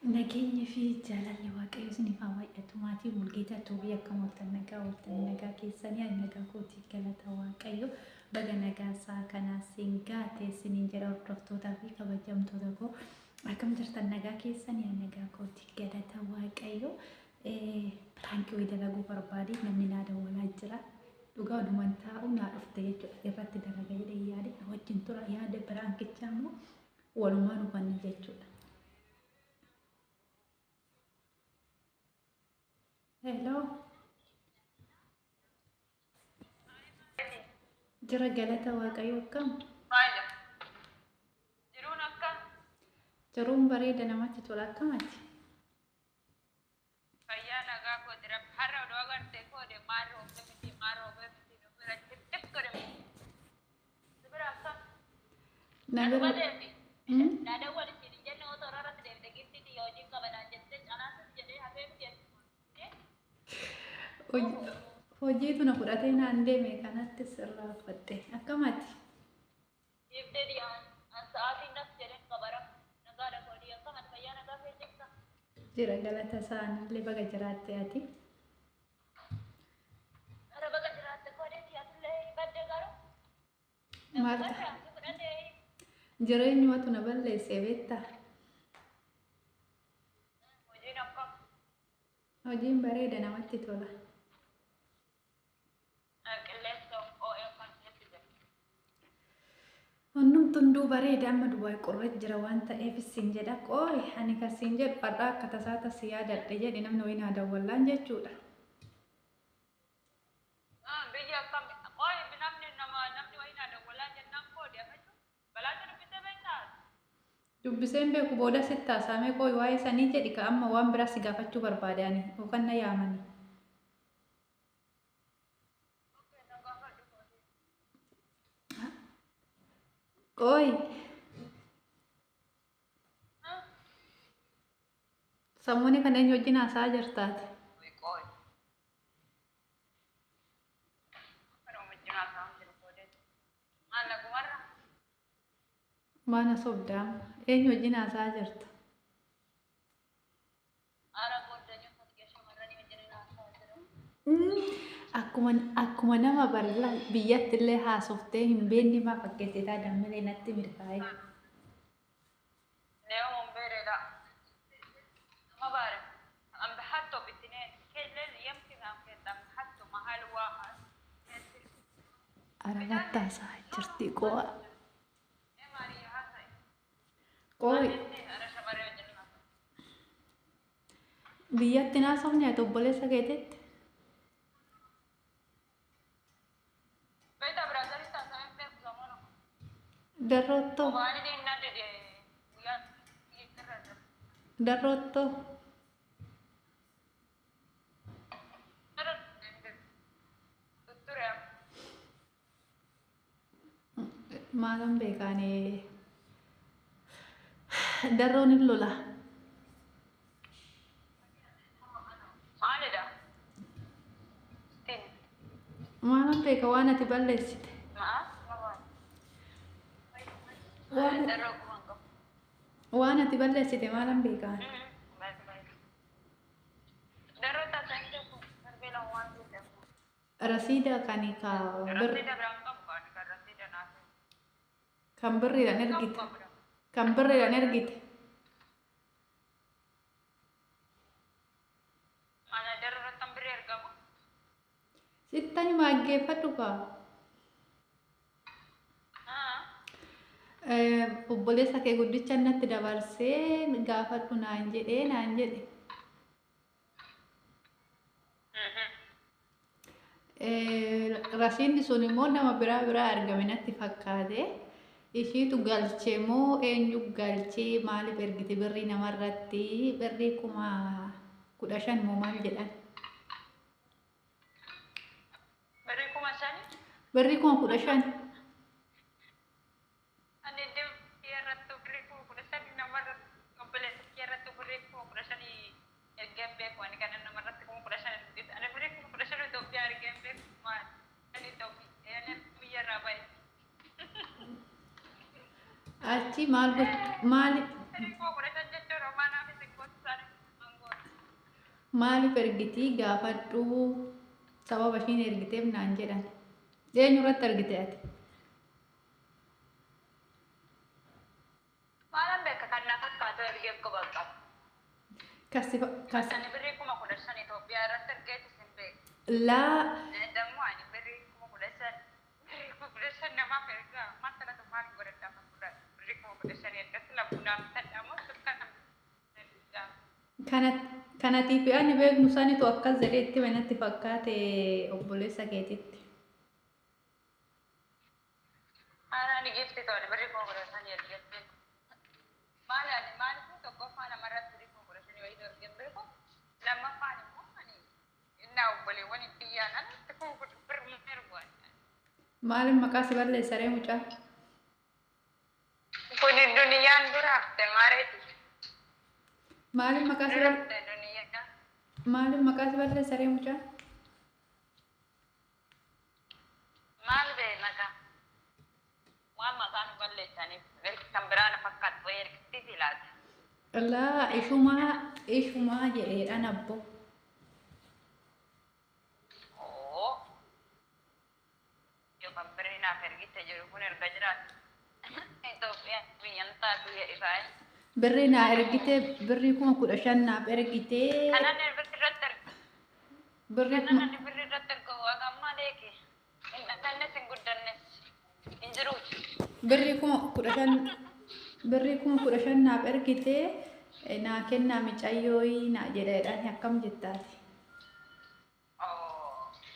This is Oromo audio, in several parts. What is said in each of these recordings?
Nageenyi fi jaalalli waaqayyo isiniif haa baay'atu. Maatii Mulgeetaa Toobii akkam ooltan nagaa keessanii nagaa kootii galata waaqayyo baga nagaa isaa kanaas siin gaate isiniin jedha hordoftootaa fi kabajamtoota koo akkam jirtan nagaa keessanii nagaa kootii galata waaqayyo. Piraankii wayii dalaguu barbaade namni naa dawwalaa jira. Dhugaa walumaan taa'u naa dhufte jechuudha irratti dalaga jedhee yaade wajjin tura yaada piraankichaa immoo walumaan hubanna jechuudha. Hello. Jira galata waaqayyo akkam? Maali? Jiruun akkam? Jiruun bareeda namatti tola akkamati? Fayyaa nagaa koo jira. Har'a oduu agartee koo de maaroo miti bira jirtis godhe. Bira akkam? Nagara. Daadhaa walitti hin jenne otoo irratti deemte giftii yoo wajjin qabanaa jettee calaasas jedhee hafee miti. Hojiitu na fudhatee naan deeme kanatti sirraa uffatte akkamati? Ibdee dhiyaan sa'aatiin nas jedheen qabara. Nagaadha koodii akkamati fayyaa nagaa kee jirta? Jira galata isaaniillee baga jiraatte ati? Ara baga jiraatte koodeeti atillee badde garuu? Maalta? Jireenyumatu na balleessee beektaa? Hojiin akkam? Hojiin bareeda namatti tola. Hundumtuu bareeda amma duwwaa qorra jira waan ta'eef siin jedha qooyi ani kasiin jedhu har'a akka tasaa tasii yaadadhe jedhe namni wayii naa dawwallaan jechuudha. Biyya akkam qooyi namni wayii naa dawwallaan jennaan koodi afachuu balaata dubbisee beektaa? Dubbiseen beeku booda sitti haasaamee qooyi waa'ee sanii jedhi ka amma waan biraa si gaafachuu barbaade ani yookaan na yaamani. Qooyi. Sammuun kan eenyu wajjin haasaa jirtaati? Mana sobdaa eenyu wajjin haasaa jirta? Akkuma nama bal'aa biyyatti illee haasoftee hin beekne maa fakkeessitaa dammalee natti mirkaa'e. Arabatti haasaa jirti qo'a. Qooyi. Biyyatti naasofne ati obboleessa keetetti? Darrootto. Darrootto. Maalan beekaane darroon hin lola. Maalan beeka waan ati balleessite. Waan ati balleessite maalan beekaan? Rasiida kan birriidhaan ergite. Kan birriidhaan ergite. Sittani maaggeeffadhu kaa. Obboleessa kee guddicha natti dabarsee gaafadhu naan jedhe. Rasiidni sun immoo nama biraa argame natti fakkaate. Ishiitu galchee moo eenyu galchee maaliif ergite birrii namarratti birrii 15,000 moo maal jedhan? Birrii 15,000. Achi maal Maaliif ergitii gaafadhu sababa ishiin ergiteef naan jedhan. Eenyurratti ergite ati? Maalan beeka kan na fakkaatu ergeef qoba qaba. Kan birrii 15,000 Itoophiyaa irratti ergeetti sin beeku. Laa Dammoo ani birrii 15,000 namaaf ergaa masalatu maal godhadhaa fakkuudhaan birrii 15,000 ergatti lammuudhaaf tadhamoo sukkana kanatiif ani beeknu sanitu akkas jedhee itti manatti fakkaate obboleessa keetitti. Haaraan gifti ta'u birrii 15,000 ergeetti. Maaliif tokkoffaa namarratti birrii 15,000 wayii ergeen beeku lammaffaan immoo ani innaa obboleewwan itti yaanan birrii erguun. Maaliif maqaa si balleessa ree mucaa? Kun duniyaan duraaf maareeti. Maaliif maqaa si balleessa ree mucaa? Maal bee maqaa? Waan maqaan balleessaniif kan biraan fakkaatu ergitti filaata. Laa ishumaa jedheedhaan abbo. Yookaan birrii naaf ergitte jiru kun erga jiraatu. Itoophiyaan biyyan taatu jedhifaa. Birrii naa ergite birrii 15,000 naaf ergite. Kanan birrii irratti erga. Kanan birrii irratti erga waaqa ammaa leeke. Hin dhalannes hin guddannes hin jiruuti. Birrii 15,000 naaf ergite naa kennaa micayyoo naa jedheedhaan akkam jettaati.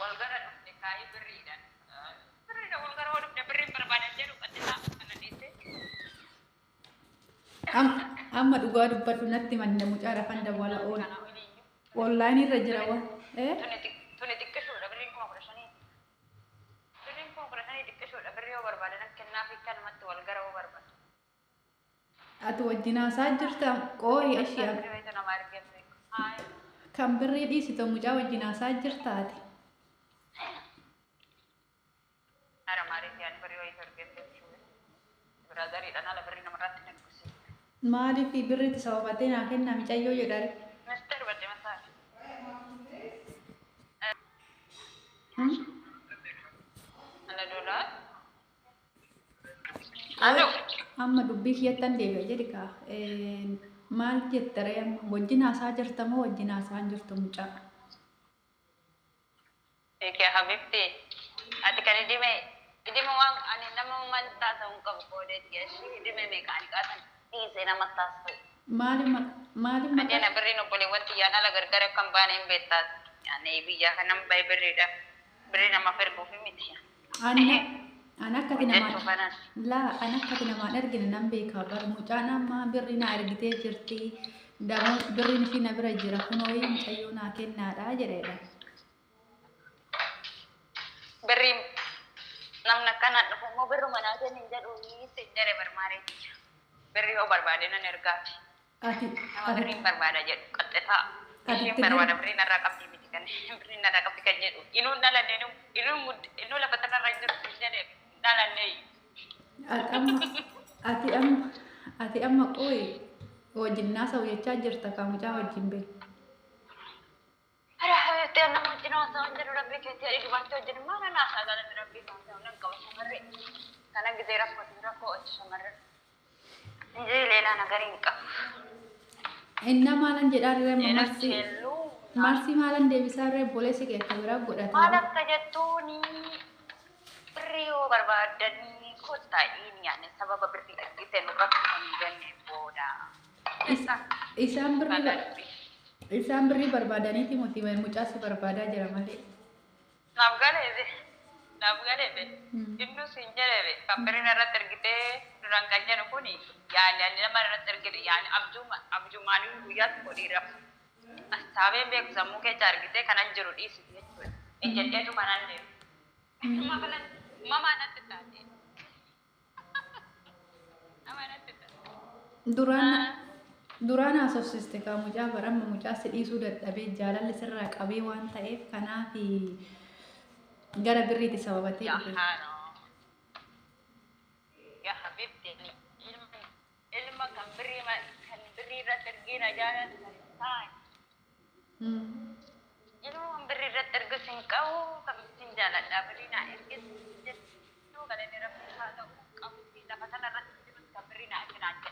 Walgara dhufte kaayii birriidhaan. Birriidhaan walgara hoo dhufte birriin barbaadan jedhu qaddisaa kana dhiiste. Amma dhugaa dubbadhu natti manne mucaa rafan dabala online irra jira waan. Tuni xiqqishoodha birriin 15,000. Birriin 15,000 xiqqishoodha birrii yoo barbaadan kennaa fi kanumatti walgara hoo barbaadu. Ati wajjin haasaa jirta qooyi ashii kan birrii dhiisitu mucaa wajjin haasaa jirta ati. Nara maaliif yaad birrii wayii torgeeffachuu biraazariidhaan ala birrii namarratti naqqisi. Maaliif birriitti sababatee naa kennaa micayyoo jedhare. Mister Badde Masaa. Ala doolaa. Aloo. Amma dubbii kiyyattan deebi'a jedhi kaa. Maal jettare amma wajjin haasaa jirta moo wajjin haasaa hin jirtu mucaa? Eekee habibti ati kan idime waan ani nama mantaa ta'uu qabu qoodeetti ashii idime meeqaanii qaasan dhiisee nama taasisu. Maaliif Adeena birriin obboleewwan xiyyaan ala gargara kan baane hin beektaas. Yaani biyyaa kan nama baay'ee birriidha. Birrii namaaf erguuf miti. An akkati namaan ergine nan beekaa bar mucaan amma birrii naa ergitee jirti. Birriin ishii na bira jira kunoo mucayyoo naa kennaadha jedheedha. Birriin namni akkanaan dhufu immoo birruma naa kennin jedhu sin jedhe barmaareetti. Birrii yoo barbaade nan ergaati. Nama birriin barbaada jedhu qaxxisaa. Ishiin barbaada birriin narraa qabdii miti kan birriin narraa qabdi kan jedhu. Inuu dhalanne inuu lafa tanarra jiru sin jedhe dhalanne. Ati amma qooyi wajjin naasa'u jechaa jirta kan mucaa wajjin beeku. Ta'e nama wajjin haasa'an jedhu rabbii keetti adii dubartii wajjin maal naasaa galanni rabbii haasa'u nan qaba shamarree. Kana gisee rakkoo ochi shamarree. Injii leelaa nagarii hin qabu. Inna maalan jedhaa dirree marsii maalan deebisaa irree obboleessi kee akka biraa godhata. Maal akka jettuuni birrii yoo barbaadanii kottaa'iin yaane sababa birrii dhaggite nu bakka hin genne booda. Isaan birrii barbaadaniiti mootii mucaa si barbaadaa jira malee. Naaf galeebe. Innu siin jedhebe kan birriin irratti ergitee duraan kan jedhu kuni yaani nama irratti ergite yaani abjuumaanii guyyaatti godhiira. Astaabee beeku sammuu keessa argitee kanan jiru dhiisiti jechuudha. Ejjedheetu kanan deemu. Mamaa natti taate. Duraan haasofsiste kan mucaa baramma mucaa si dhiisuu dadhabee jaalalli sirraa qabee waan ta'eef kanaaf gara birriiti sababatee dhufe. Yaa habibti ilma kan birrii irratti ergiina jaalatu kan ta'an. Yeroo birrii irratti ergus hin qabu kamittiin jaaladha birrii naa ergis jechuu kan inni rabbi haa ta'u qabutti lafa kana irratti jirus kan birrii naa erginaa jedhe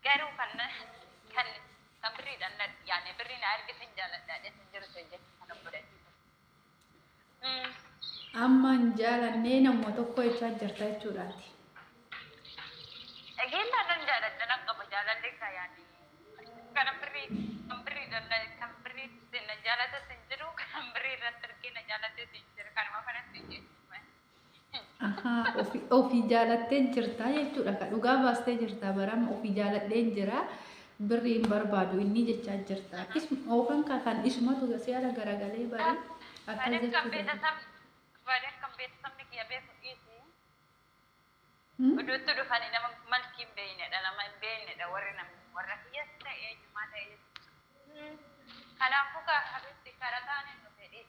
garuu kan birriidhaan yaane birrii naa ergis hin jaaladha jechuun jiru jechuu kana godhate. Amma hin jaalannee nama tokko jechaa jirta jechuudhaati. Dhageellaan jaaladha nan qaba jaalallee kaa yaane kan birriidhaan kan birrii na jaalata sin jiru kan birrii irratti ergee na jaalate sin jiru kanuma kanatti jechuudha. Ofii jaalattee jirta jechuudha. Kan dhugaa baastee jirta barama ofii jaaladhee jira. Birrii hin barbaadu inni jechaa jirta. Yookaan kan isumatu siyaala garagalee barii akkas jechuudha. Baadiyyaa kan beeksisni kiyya beeku dhiisi. Oduutti dhufanii nama malkii hin beeknedha nama hin beeknedha warra kiyyas ta'e eenyumaa ta'e. Kanaafuu habitti karaa taa'anii nu fedhi.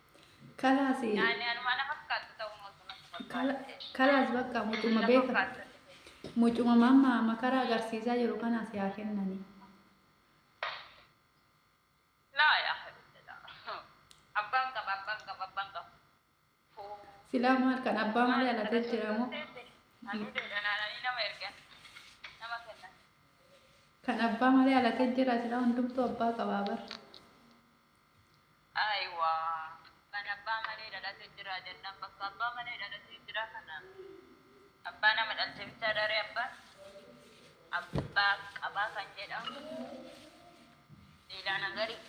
Kalaas. Yaani anuma nama fakkaatu ta'uu mootummaa. Kalaas bakka mucuma beeka. Mucuma mamma makara agarsiisaa jiru kanaas yaa kennani. Laa yaa abbaan qaba. Silaa maal kan abbaa malee alatee jira moo? Kan abbaa malee alatee jira silaa hundumtuu abbaa qabaa bara. Ayiwaa kan abbaa malee dhalatee jira jennaan bakka abbaa malee dhalatee jira kana abbaa nama dhalchee bichaa daree abbaa qabaa kan jedhamu dhiiraa nagarii.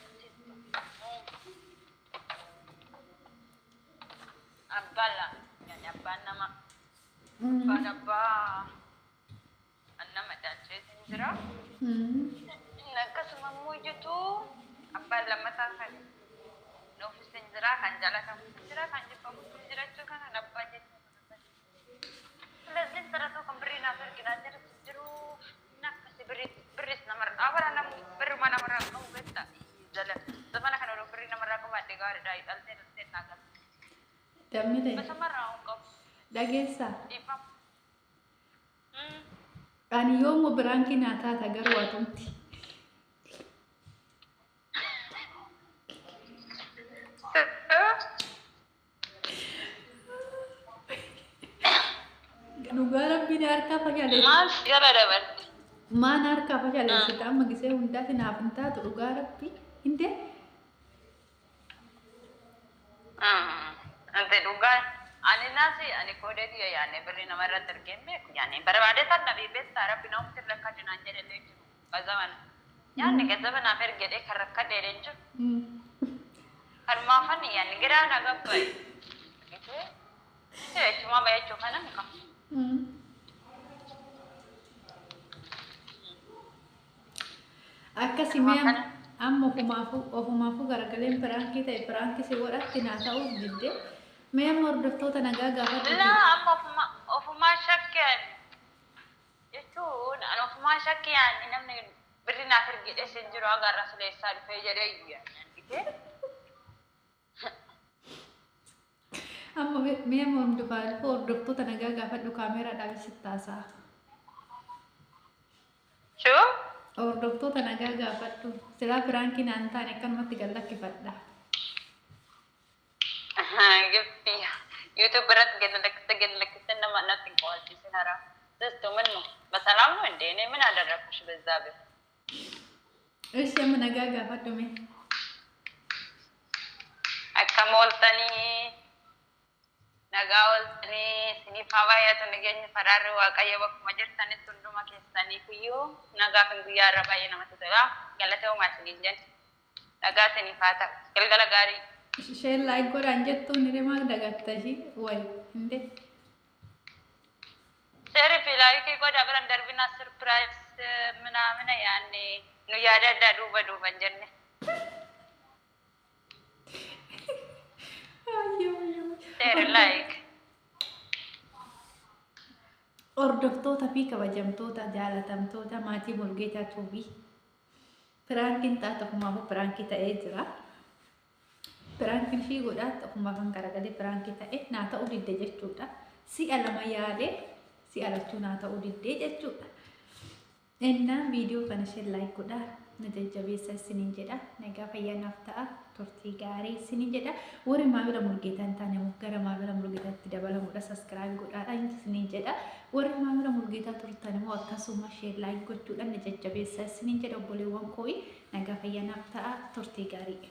Abbala, yani abbaan nama nama dhalchee jira. Akkasuma immoo jitu abbaan lammataa kan nuufis jira kan jaalatamu jira kan jibbamu jiraachuu kana abbaa jechuudha. Lezin saratu kan birrii naaf erginaa jiru akkasi birris namarraa bara birruma namarraa qabu beektaa jala zamana kana oduu birrii namarraa qabaadde gaariidha dhaltee naagas. Dammi dhageessa. Ani yoomuu biraanki naa taata garuu atumti. Dhugaa rabbiin harkaa fayyadamu. Maal jala dabarti? Maan harkaa fayyadamu? Amma gisee hundaati naaf hin taatu dhugaa rabbii hinde. Ante dhugaa ani nasi ani kodeeti yaane birrii namarratti argeen beeku yaane barbaade san nabii beektaa rabbi na umti rakkadinaan jedhee jiru gazaban yaanni gazaba naaf ergedee kan rakkadee jiru kan maafani yaanni giraa na gabbaye jechuuma bayachuu kanan ka akkasii amma ofumaafuu garagaleen piraankii ta'e piraankii si godhatti naa ta'uuf didde mee amma hordoftoota nagaa gaafadhu. Amma ofumaa shakkeen jechuun an ofumaa shakkeen namni birri naaf ergedee sin jiru agarra sileessaa dhufee jedhee iyyuu amma mee amma hordoftoota nagaa gaafadhu kaameeraadhaan sitti haasa'a. Hordoftoota nagaa gaafadhu silaa piraankii naan taane akkanumatti gallakkifadha. YouTube irratti galakkiste nama natti qo'achiisin hara. Sistu minnu basalaam nu hindeene min adarrakush bezzaa bir. Ishi amma nagaa gaafadhu mee. Akkam ooltanii nagaa ooltanii siniif haa baay'atu nageenyi faraarri waaqayyo bakkuma jirtanitti hunduma keessaniif iyyuu nagaa kan guyyaa irra baay'ee namatti tola. Galata uumaa isiniin jenna. Nagaa siniif haa ta'u. Galgala gaarii. Isheen laayik godhaan jettuun ni deemaa dagatta ishii wayi hinde. Seeri fi laayikii godha biran darbina sirpiraayis minaamina yaanne nu yaada addaa duuban jenne. Seeri laayik. Hordoftoota fi kabajamtoota jaalatamtoota maatii Mulgeetaa Tuubii piraankiin taata ofumaafuu piraankii ta'ee jira. Piraankiin fi godhaatti ofumaa kan garagalee piraankii ta'e naa ta'uu didde jechuudha. Si'a lama yaadee si'a lachuu naa ta'uu didde jechuudha. Innaan viidiyoo kana isheen laayik godhaa. na jajjabeessa isiniin jedha. Nagaa fayyanaaf ta'a turtii gaarii isiniin jedha. Warri maamila Mulgeetaa hin taane gara maamila Mulgeetaatti dabalamuudha saskiraayib godhaadha isiniin jedha. Warri maamila Mulgeetaa turtan immoo akkasuma sheer laayik gochuudhaan na jajjabeessa isiniin jedha obboleewwan koo'i. Nagaa fayyanaaf ta'a turtii gaarii.